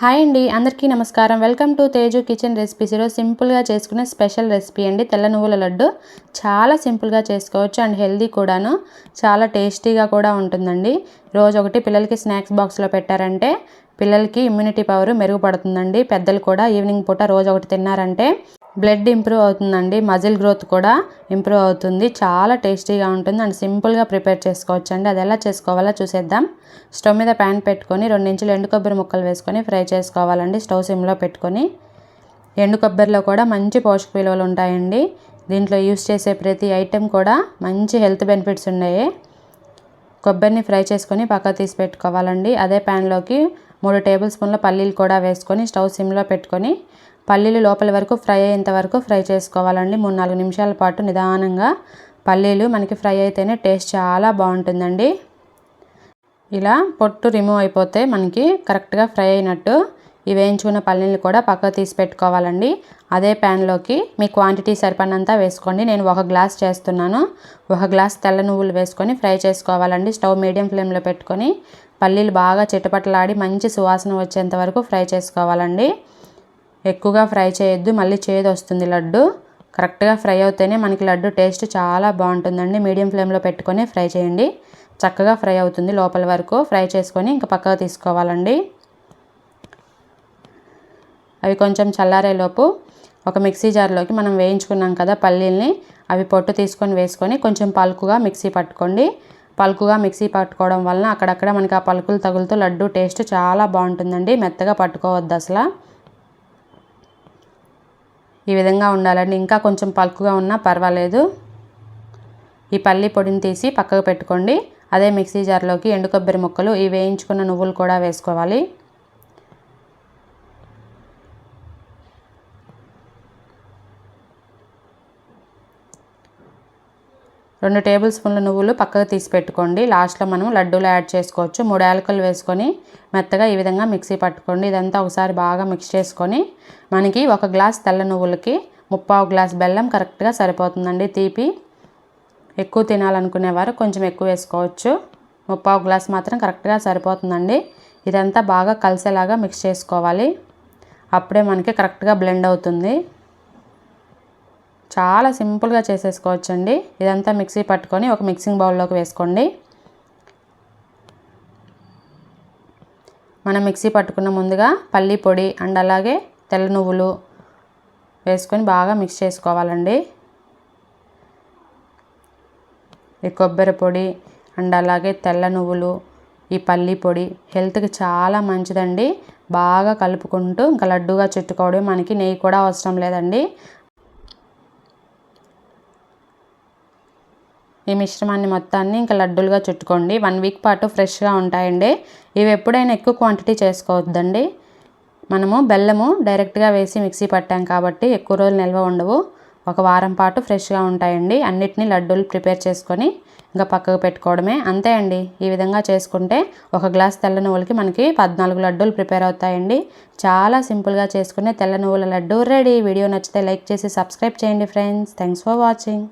Hi అండి, అందరికీ నమస్కారం. Welcome to Teju kitchen recipes. ఈరోజు సింపుల్గా చేసుకునే స్పెషల్ రెసిపీ అండి తెల్ల నువ్వుల లడ్డు. చాలా సింపుల్గా చేసుకోవచ్చు అండ్ హెల్దీ కూడాను, చాలా టేస్టీగా కూడా ఉంటుందండి. రోజు ఒకటి పిల్లలకి స్నాక్స్ బాక్స్లో పెట్టారంటే పిల్లలకి ఇమ్యూనిటీ పవర్ మెరుగుపడుతుందండి. పెద్దలు కూడా ఈవినింగ్ పూట రోజు ఒకటి తిన్నారంటే బ్లడ్ ఇంప్రూవ్ అవుతుందండి, మజిల్ గ్రోత్ కూడా ఇంప్రూవ్ అవుతుంది. చాలా టేస్టీగా ఉంటుంది అండ్ సింపుల్గా ప్రిపేర్ చేసుకోవచ్చు అండి. అది ఎలా చేసుకోవాలో చూసేద్దాం. స్టవ్ మీద ప్యాన్ పెట్టుకొని 2 ఇంచులు ఎండు కొబ్బరి ముక్కలు వేసుకొని ఫ్రై చేసుకోవాలండి. స్టవ్ సిమ్లో పెట్టుకొని, ఎండు కొబ్బరిలో కూడా మంచి పోషక విలువలు ఉంటాయండి. దీంట్లో యూస్ చేసే ప్రతి ఐటెం కూడా మంచి హెల్త్ బెనిఫిట్స్ ఉన్నాయి. కొబ్బరిని ఫ్రై చేసుకొని పక్కకు తీసి పెట్టుకోవాలండి. అదే ప్యాన్లోకి 3 టేబుల్ స్పూన్ల పల్లీలు కూడా వేసుకొని స్టవ్ సిమ్లో పెట్టుకొని పల్లీలు లోపల వరకు ఫ్రై అయ్యేంత వరకు ఫ్రై చేసుకోవాలండి. 3-4 నిమిషాల పాటు నిదానంగా. పల్లీలు మనకి ఫ్రై అయితేనే టేస్ట్ చాలా బాగుంటుందండి. ఇలా పొట్టు రిమూవ్ అయిపోతే మనకి కరెక్ట్గా ఫ్రై అయినట్టు. ఈ వేయించుకున్న పల్లీలు కూడా పక్కకు తీసి పెట్టుకోవాలండి. అదే ప్యాన్లోకి మీ క్వాంటిటీ సరిపడినంత వేసుకోండి. నేను 1 గ్లాస్ చేస్తున్నాను. 1 గ్లాస్ తెల్ల నువ్వులు వేసుకొని ఫ్రై చేసుకోవాలండి. స్టవ్ మీడియం ఫ్లేమ్లో పెట్టుకొని పల్లీలు బాగా చిటపటలాడి మంచి సువాసన వచ్చేంత వరకు ఫ్రై చేసుకోవాలండి. ఎక్కువగా ఫ్రై చేయొద్దు, మళ్ళీ చేదు వస్తుంది లడ్డు. కరెక్ట్గా ఫ్రై అవుతేనే మనకి లడ్డు టేస్ట్ చాలా బాగుంటుందండి. మీడియం ఫ్లేమ్లో పెట్టుకొని ఫ్రై చేయండి. చక్కగా ఫ్రై అవుతుంది. లోపల వరకు ఫ్రై చేసుకొని ఇంకా పక్కకు తీసుకోవాలండి. అవి కొంచెం చల్లారేలోపు ఒక మిక్సీ జార్లోకి మనం వేయించుకున్నాం కదా పల్లీల్ని, అవి పొట్టు తీసుకొని వేసుకొని కొంచెం పలుకుగా మిక్సీ పట్టుకోండి. పలుకుగా మిక్సీ పట్టుకోవడం వలన అక్కడక్కడ మనకి ఆ పలుకులు తగులుతూ లడ్డు టేస్ట్ చాలా బాగుంటుందండి. మెత్తగా పట్టుకోవద్దు అసలు. ఈ విధంగా ఉండాలండి. ఇంకా కొంచెం పలుకుగా ఉన్నా పర్వాలేదు. ఈ పల్లి పొడిని తీసి పక్కకు పెట్టుకోండి. అదే మిక్సీ జార్లోకి ఎండు కొబ్బరి ముక్కలు, ఈ వేయించుకున్న నువ్వులు కూడా వేసుకోవాలి. రెండు టేబుల్ స్పూన్ల నువ్వులు పక్కకు తీసి పెట్టుకోండి. లాస్ట్లో మనం లడ్డూలు యాడ్ చేసుకోవచ్చు. 3 యాలకులు వేసుకొని మెత్తగా ఈ విధంగా మిక్సీ పట్టుకోండి. ఇదంతా ఒకసారి బాగా మిక్స్ చేసుకొని మనకి 1 గ్లాస్ తెల్ల నువ్వులకి 3/4 గ్లాస్ బెల్లం కరెక్ట్గా సరిపోతుందండి. తీపి ఎక్కువ తినాలనుకునేవారు కొంచెం ఎక్కువ వేసుకోవచ్చు. 3/4 గ్లాస్ మాత్రం కరెక్ట్గా సరిపోతుందండి. ఇదంతా బాగా కలిసేలాగా మిక్స్ చేసుకోవాలి. అప్పుడే మనకి కరెక్ట్గా బ్లెండ్ అవుతుంది. చాలా సింపుల్గా చేసేసుకోవచ్చండి. ఇదంతా మిక్సీ పట్టుకొని ఒక మిక్సింగ్ బౌల్లోకి వేసుకోండి. మనం మిక్సీ పట్టుకున్న ముందుగా పల్లి పొడి అండ్ అలాగే తెల్ల నువ్వులు వేసుకొని బాగా మిక్స్ చేసుకోవాలండి. ఈ కొబ్బరి పొడి అండ్ అలాగే తెల్ల నువ్వులు, ఈ పల్లి పొడి హెల్త్కి చాలా మంచిదండి. బాగా కలుపుకుంటూ ఇంకా లడ్డూగా చుట్టుకోవడం. మనకి నెయ్యి కూడా అవసరం లేదండి. ఈ మిశ్రమాన్ని మొత్తాన్ని ఇంకా లడ్డూలుగా చుట్టుకోండి. 1 వీక్ పాటు ఫ్రెష్గా ఉంటాయండి. ఇవి ఎప్పుడైనా ఎక్కువ క్వాంటిటీ చేసుకోవద్దండి. మనము బెల్లము డైరెక్ట్గా వేసి మిక్సీ పట్టాం కాబట్టి ఎక్కువ రోజులు నిల్వ ఉండవు. 1 వారం పాటు ఫ్రెష్గా ఉంటాయండి. అన్నిటినీ లడ్డూలు ప్రిపేర్ చేసుకొని ఇంకా పక్కకు పెట్టుకోవడమే. అంతే అండి. ఈ విధంగా చేసుకుంటే 1 గ్లాస్ తెల్ల నువ్వులకి మనకి 14 లడ్డూలు ప్రిపేర్ అవుతాయండి. చాలా సింపుల్గా చేసుకునే తెల్ల నువ్వుల లడ్డు రెడీ. వీడియో నచ్చితే లైక్ చేసి సబ్స్క్రైబ్ చేయండి ఫ్రెండ్స్. Thanks for watching.